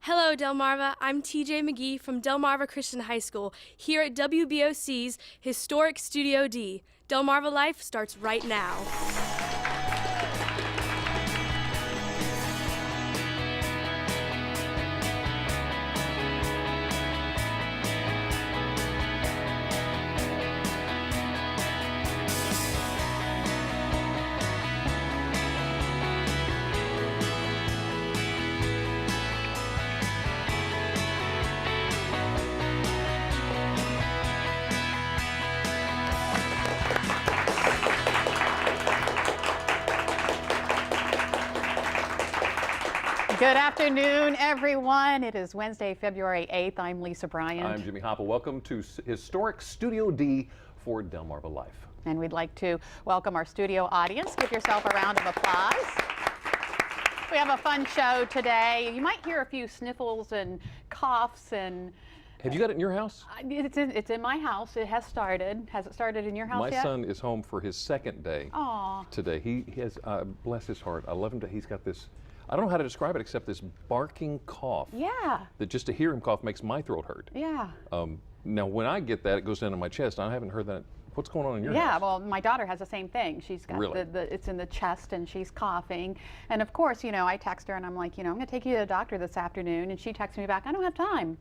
Hello, Delmarva. I'm TJ McGee from Delmarva Christian High School here at WBOC's historic Studio D. Delmarva Life starts right now. Good afternoon, everyone. It is Wednesday, February 8th. I'm Lisa Bryant. I'm Jimmy Hoppa. Welcome to historic Studio D for Delmarva Life. And we'd like to welcome our studio audience. Give yourself a round of applause. We have a fun show today. You might hear a few sniffles and coughs and... Have you got it in your house? It's in my house. It has started. Has it started in your house yet? My son is home for his second day today. He has, bless his heart, I love him. He's got this, I don't know how to describe it except this barking cough. Yeah. That just to hear him cough makes my throat hurt. Yeah. Now when I get that, it goes down to my chest. I haven't heard that. What's going on in your house? Yeah, well, my daughter has the same thing. She's got it's in the chest and she's coughing. And of course, you know, I text her and I'm like, you know, I'm going to take you to the doctor this afternoon. And she texts me back, I don't have time.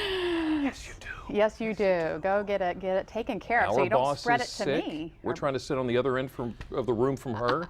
Yes, you do. Yes, you do. Go get it taken care of so you don't spread it to me. We're trying to sit on the other end of the room from her,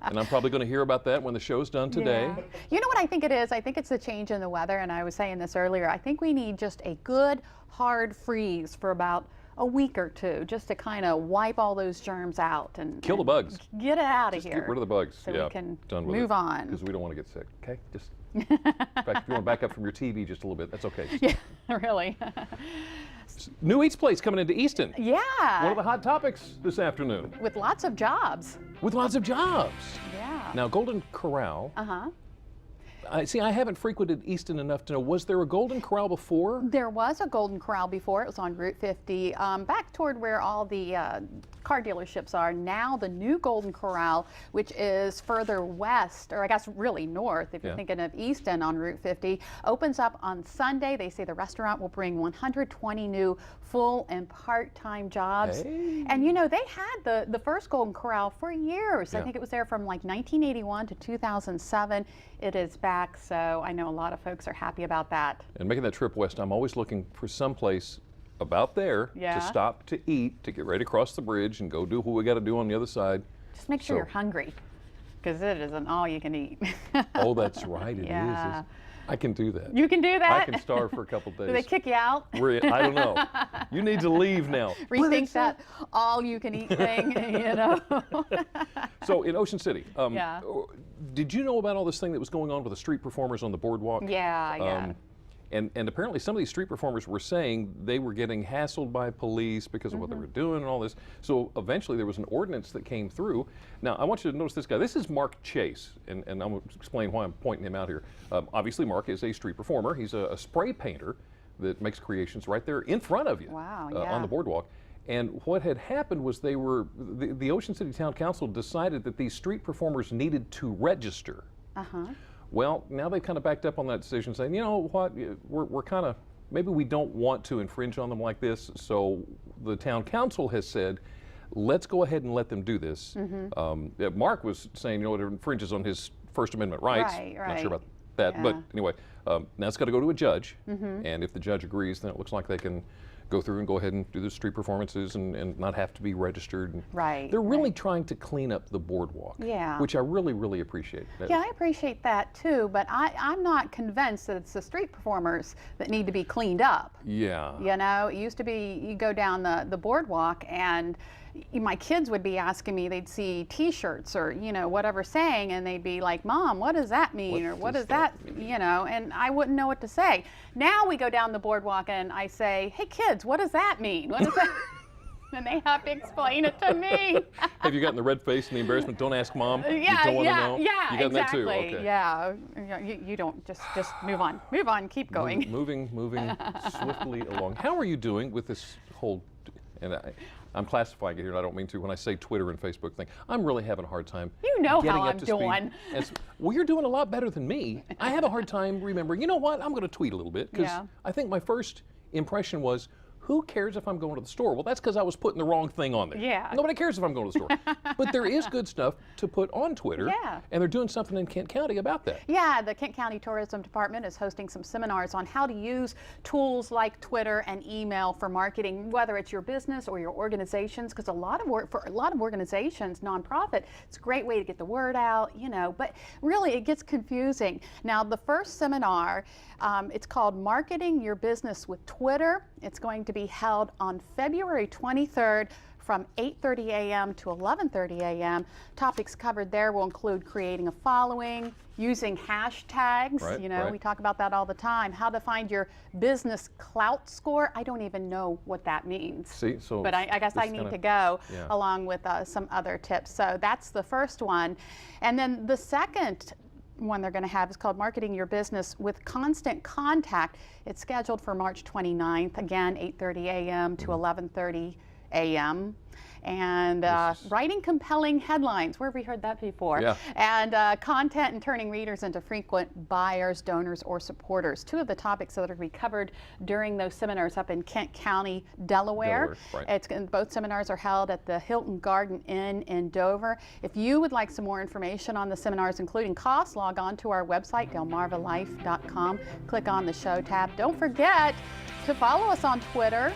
and I'm probably going to hear about that when the show's done today. Yeah. You know what I think it is? I think it's the change in the weather, and I was saying this earlier. I think we need just a good hard freeze for about a week or two, just to kind of wipe all those germs out and kill the bugs. Get it out of just here. Get rid of the bugs. So yeah, we can done with move on. Because we don't want to get sick. Okay, just. In fact, if you want to back up from your TV just a little bit, that's okay. Yeah, really. New Eats Place coming into Easton. Yeah. One of the hot topics this afternoon. With lots of jobs. With lots of jobs. Yeah. Now, Golden Corral. Uh-huh. I haven't frequented Easton enough to know, was there a Golden Corral before? There was a Golden Corral before. It was on Route 50, back toward where all the car dealerships are. Now the new Golden Corral, which is further west, or I guess really north, if you're thinking of Easton on Route 50, opens up on Sunday. They say the restaurant will bring 120 new full and part-time jobs. Hey. And you know, they had the first Golden Corral for years. Yeah. I think it was there from like 1981 to 2007. It is back, so I know a lot of folks are happy about that. And making that trip west, I'm always looking for some place about there to stop to eat, to get ready to cross the bridge and go do what we got to do on the other side. Just make sure you're hungry, because it isn't all you can eat. Oh, that's right, it is. I can do that. You can do that? I can starve for a couple days. Do they kick you out? I don't know. You need to leave now. Rethink that all-you-can-eat thing, you know. So in Ocean City, did you know about all this thing that was going on with the street performers on the boardwalk? Yeah. And apparently some of these street performers were saying they were getting hassled by police because of what they were doing and all this. So eventually there was an ordinance that came through. Now I want you to notice this guy. This is Mark Chase, and I'm going to explain why I'm pointing him out here. Obviously Mark is a street performer. He's a spray painter that makes creations right there in front of you on the boardwalk. And what had happened was the Ocean City Town Council decided that these street performers needed to register. Well, now they kind of backed up on that decision, saying, you know what, we're kind of, maybe we don't want to infringe on them like this, so the town council has said, let's go ahead and let them do this. Mark was saying, you know, it infringes on his First Amendment rights. Not sure about that, but anyway, now it's got to go to a judge, and if the judge agrees, then it looks like they can go through and go ahead and do the street performances and not have to be registered. They're really trying to clean up the boardwalk, which I really, really appreciate. Yeah, I appreciate that too, but I'm not convinced that it's the street performers that need to be cleaned up. Yeah. You know, it used to be you go down the boardwalk and my kids would be asking me, they'd see T-shirts or, you know, whatever saying, and they'd be like, Mom, what does that mean? Or what does that, you know, and I wouldn't know what to say. Now we go down the boardwalk and I say, hey kids, what does that mean? What does that and they have to explain it to me. Have you gotten the red face and the embarrassment? Don't ask Mom. You don't want to know? You got that too? Okay. Yeah. You don't just move on. Move on. Keep going. Moving swiftly along. How are you doing with this whole? And I'm classifying it here, and I don't mean to when I say Twitter and Facebook thing. I'm really having a hard time. You know getting how up I'm to speed. doing. Well, you're doing a lot better than me. I have a hard time remembering, you know what, I'm going to tweet a little bit, because Yeah. I think my first impression was, who cares if I'm going to the store? Well, that's because I was putting the wrong thing on there. Yeah. Nobody cares if I'm going to the store. But there is good stuff to put on Twitter. Yeah. And they're doing something in Kent County about that. Yeah, the Kent County Tourism Department is hosting some seminars on how to use tools like Twitter and email for marketing, whether it's your business or your organizations, because for a lot of organizations, nonprofit, it's a great way to get the word out, you know, but really it gets confusing. Now, the first seminar, it's called Marketing Your Business with Twitter. It's going to be held on February 23rd from 8:30 a.m. to 11:30 a.m. Topics covered there will include creating a following, using hashtags, Right, you know, right. we talk about that all the time, how to find your business clout score. I don't even know what that means. See, so But I guess I this need kinda- to go yeah. along with some other tips. So that's the first one. And then the second one they're going to have is called Marketing Your Business with Constant Contact. It's scheduled for March 29th, again, 8:30 a.m. to 11:30 a.m. And This is- writing compelling headlines. Where have we heard that before? Yeah. And content and turning readers into frequent buyers, donors, or supporters. Two of the topics that are going to be covered during those seminars up in Kent County, Delaware. Right. Both seminars are held at the Hilton Garden Inn in Dover. If you would like some more information on the seminars, including costs, log on to our website, delmarvalife.com. Click on the show tab. Don't forget to follow us on Twitter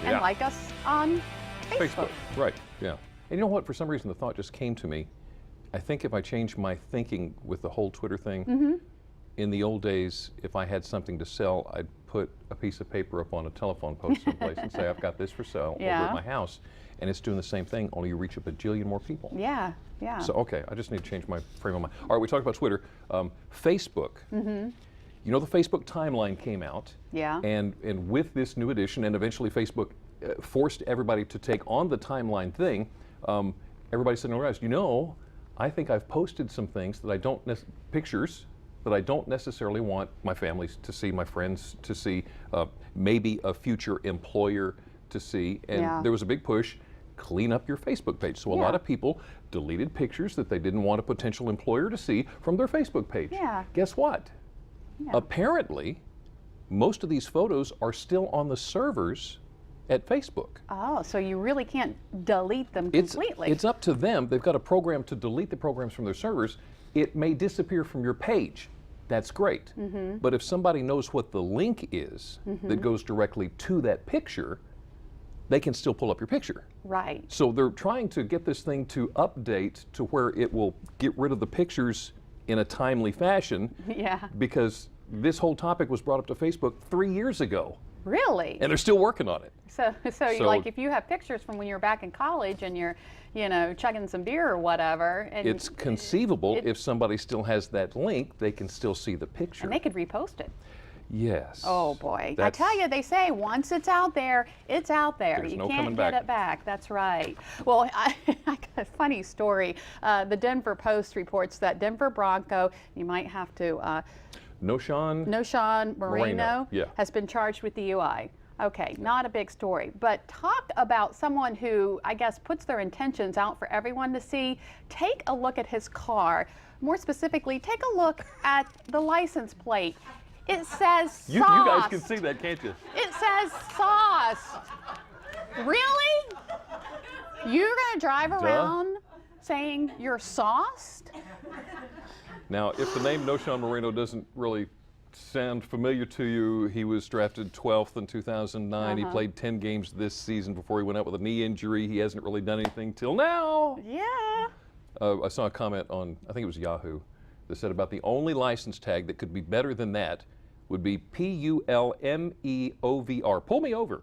and Yeah. like us on Facebook. Right, yeah. And you know what, for some reason the thought just came to me. I think if I change my thinking with the whole Twitter thing, Mm-hmm. in the old days, if I had something to sell, I'd put a piece of paper up on a telephone post someplace and say, I've got this for sale over Yeah. at my house. And it's doing the same thing, only you reach a bajillion more people. Yeah, yeah. So, okay, I just need to change my frame of mind. All right, we talked about Twitter. Facebook. You know, the Facebook timeline came out. Yeah. And with this new edition, and eventually Facebook forced everybody to take on the timeline thing, everybody said, no, guys, you know, I think I've posted some things that I don't, pictures that I don't necessarily want my family to see, my friends to see, maybe a future employer to see. And Yeah. there was a big push, clean up your Facebook page. So a Yeah. lot of people deleted pictures that they didn't want a potential employer to see from their Facebook page. Yeah. Guess what? Yeah. Apparently, most of these photos are still on the servers at Facebook. Oh, so you really can't delete them completely. It's up to them. They've got a program to delete the programs from their servers. It may disappear from your page. That's great. Mm-hmm. But if somebody knows what the link is that goes directly to that picture, they can still pull up your picture. Right. So they're trying to get this thing to update to where it will get rid of the pictures in a timely fashion. Yeah. Because this whole topic was brought up to Facebook 3 years ago, Really? and they're still working on it. So So- like if you have pictures from when you were back in college and you're, you know, chugging some beer or whatever, and It's conceivable if somebody still has that link, they can still see the picture. and they could repost it. Yes. Oh boy. That's- I tell you, they say once it's out there, it's out there. There's You no can't coming get back. it back. That's right. Well, I got a funny story. The Denver Post reports that Denver Bronco, you might have to, Noshawn? Noshawn Moreno yeah. has been charged with DUI. Okay, not a big story, but talk about someone who, I guess, puts their intentions out for everyone to see. Take a look at his car. More specifically, take a look at the license plate. It says sauce. You guys can see that, can't you? It says sauce. Really? You're gonna drive around saying you're sauced? Now, if the name Noshawn Moreno doesn't really sound familiar to you, he was drafted 12th in 2009. He played 10 games this season before he went out with a knee injury. He hasn't really done anything till now. Yeah. I saw a comment on, I think it was Yahoo, that said about the only license tag that could be better than that would be Pulmeovr. Pull me over.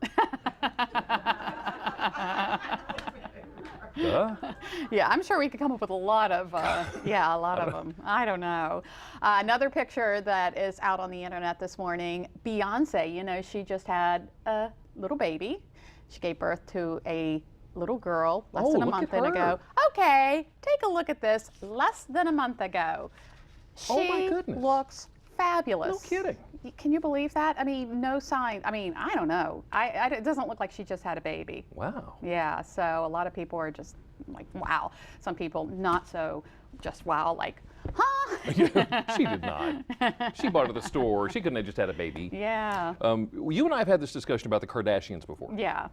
Yeah, I'm sure we could come up with a lot of, yeah, a lot of them. I don't know. Another picture that is out on the internet this morning, Beyonce, you know, she just had a little baby. She gave birth to a little girl less Oh, than a look month at ago. her. Okay, take a look at this less than a month ago. She Oh, my goodness. looks fabulous. No kidding. Can you believe that? I mean, no sign. I mean, I don't know. It doesn't look like she just had a baby. Wow. Yeah, so a lot of people are just like, wow. Some people not so just wow, like, huh? She did not. She bought it at the store. She couldn't have just had a baby. Yeah. You and I have had this discussion about the Kardashians before. Yeah.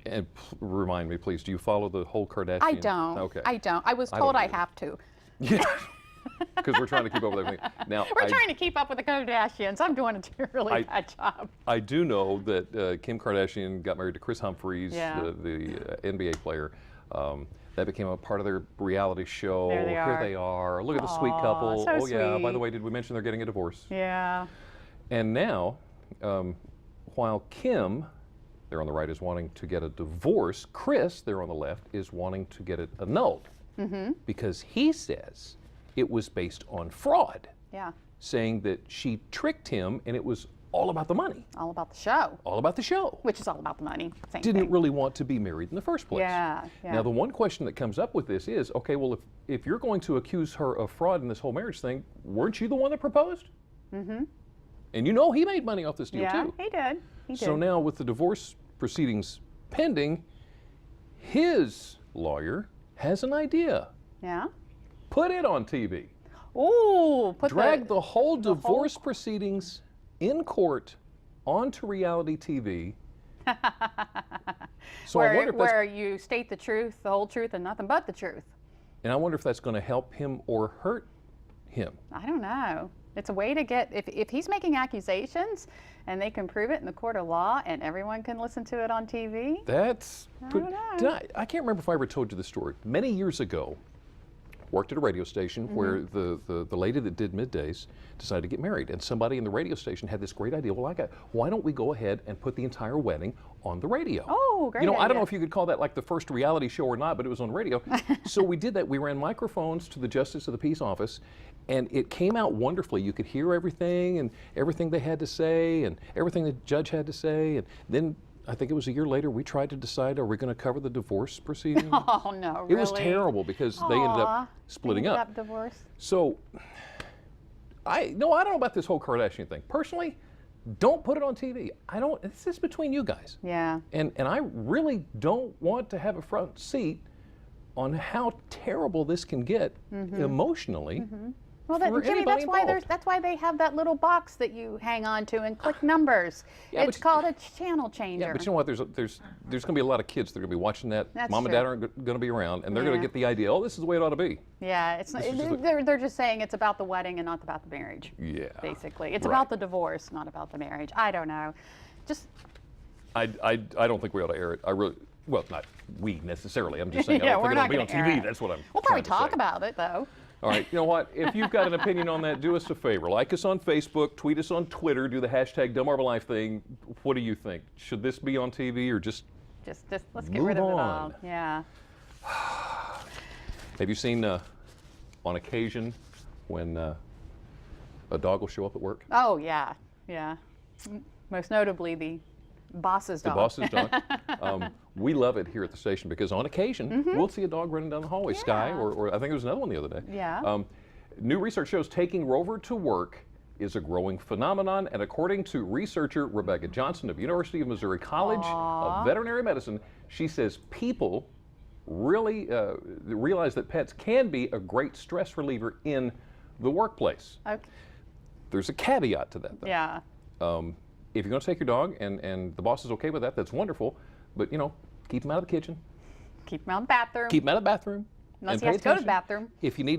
And remind me, please, do you follow the whole Kardashian? I don't. Okay. I don't. I was I told don't I either. have to. Yeah. Because we're trying to keep up with everything. Now, We're trying to keep up with the Kardashians. I'm doing a really bad job. I do know that Kim Kardashian got married to Chris Humphries, Yeah. the NBA player. That became a part of their reality show. There they Here are. they are. Look at the sweet Aw, couple. so Oh yeah. By sweet. the way, did we mention they're getting a divorce? Yeah. And now, while Kim, there on the right, is wanting to get a divorce, Chris, there on the left, is wanting to get it annulled because he says it was based on fraud, Yeah. saying that she tricked him and it was all about the money, All about the show, all about the show. which is all about the money. Same Didn't thing. really want to be married in the first place. Yeah. Yeah. Now, the one question that comes up with this is, okay, well, if you're going to accuse her of fraud in this whole marriage thing, weren't you the one that proposed? Mm-hmm. And you know he made money off this deal yeah, too. he did. He did. So now with the divorce proceedings pending, his lawyer has an idea. Yeah. Put it on TV. Ooh, put Drag the whole divorce proceedings in court onto reality TV. So I wonder if that's, where you state the truth, the whole truth, and nothing but the truth. and I wonder if that's going to help him or hurt him. I don't know. It's a way to get, if he's making accusations and they can prove it in the court of law and everyone can listen to it on TV. That's don't know. I can't remember if I ever told you this story. Many years ago, worked at a radio station where the lady that did middays decided to get married, and somebody in the radio station had this great idea. Well, why don't we go ahead and put the entire wedding on the radio? Oh, great You know, I don't idea. know if you could call that like the first reality show or not, but it was on radio. So we did that. We ran microphones to the Justice of the Peace office, and it came out wonderfully. You could hear everything and everything they had to say and everything the judge had to say. And then I think it was a year later, we tried to decide, are we going to cover the divorce proceeding? Oh, no, really? It was terrible because they ended Aw, up splitting they ended up. divorce. So, I don't know about this whole Kardashian thing. Personally, don't put it on TV. This is between you guys. Yeah. And I really don't want to have a front seat on how terrible this can get emotionally. Well, for Jimmy, anybody involved. that's why they have that little box that you hang on to and click numbers. Yeah, It's but- called a channel changer. Yeah, but you know what? There's going to be a lot of kids that are going to be watching that. That's Mom and true. Dad aren't going to be around, and they're going Yeah. to get the idea. Oh, this is the way it ought to be. Yeah, it's not, This is just they're just saying it's about the wedding and not about the marriage. Yeah. Basically, it's Right. about the divorce, not about the marriage. I don't know. Just I don't think we ought to air it. I really, well, not we necessarily. I'm just saying Yeah, I don't we're think it ought not to be on gonna air TV. it. That's what I'm. we'll probably trying to talk say. about it though. All right, you know what? If you've got an opinion on that, do us a favor. Like us on Facebook, tweet us on Twitter, do the hashtag #DelmarvaLife thing. What do you think? Should this be on TV or just Just let's get Move rid of it all. on. Yeah. have you seen on occasion when a dog will show up at work? Oh yeah, yeah. Most notably the boss's The dog. boss's dog. We love it here at the station because on occasion we'll see a dog running down the hallway. Sky, Yeah. or I think there was another one the other day. Yeah. New research shows taking Rover to work is a growing phenomenon, and according to researcher Rebecca Johnson of University of Missouri College of Veterinary Medicine, she says people really realize that pets can be a great stress reliever in the workplace. Okay. There's a caveat to that, though. Yeah. If you're going to take your dog and the boss is okay with that, that's wonderful. But keep him out of the kitchen, Keep him out of the bathroom. keep him out of the bathroom. Unless and he pay has to go to the attention. bathroom.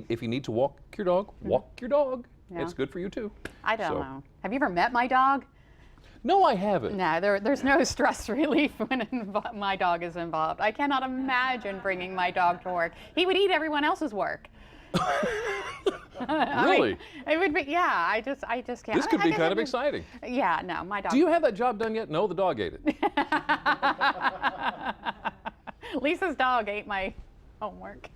If you need to walk your dog, walk your dog. Yeah. It's good for you too. I don't So- know. Have you ever met my dog? No, I haven't. No, there's no stress relief when my dog is involved. I cannot imagine bringing my dog to work. He would eat everyone else's work. Really? It would be, yeah, I just can't. This could I be guess kind it of would- exciting. Yeah, no, my dog. Do you have that job done yet? No, the dog ate it. Lisa's dog ate my homework.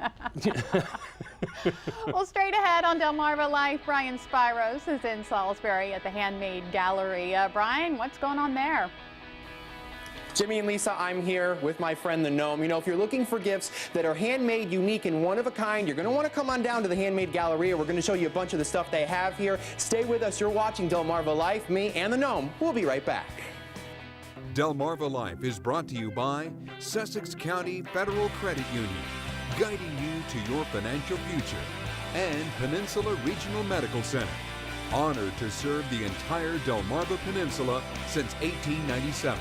Well, straight ahead on Delmarva Life, Brian Spiros is in Salisbury at the Handmade Gallery. Brian, what's going on there? Jimmy and Lisa, I'm here with my friend the Gnome. You know, if you're looking for gifts that are handmade, unique, and one of a kind, you're going to want to come on down to the Handmade Galleria. We're going to show you a bunch of the stuff they have here. Stay with us. You're watching Delmarva Life. Me and the Gnome. We'll be right back. Delmarva Life is brought to you by Sussex County Federal Credit Union, guiding you to your financial future, and Peninsula Regional Medical Center, honored to serve the entire Delmarva Peninsula since 1897.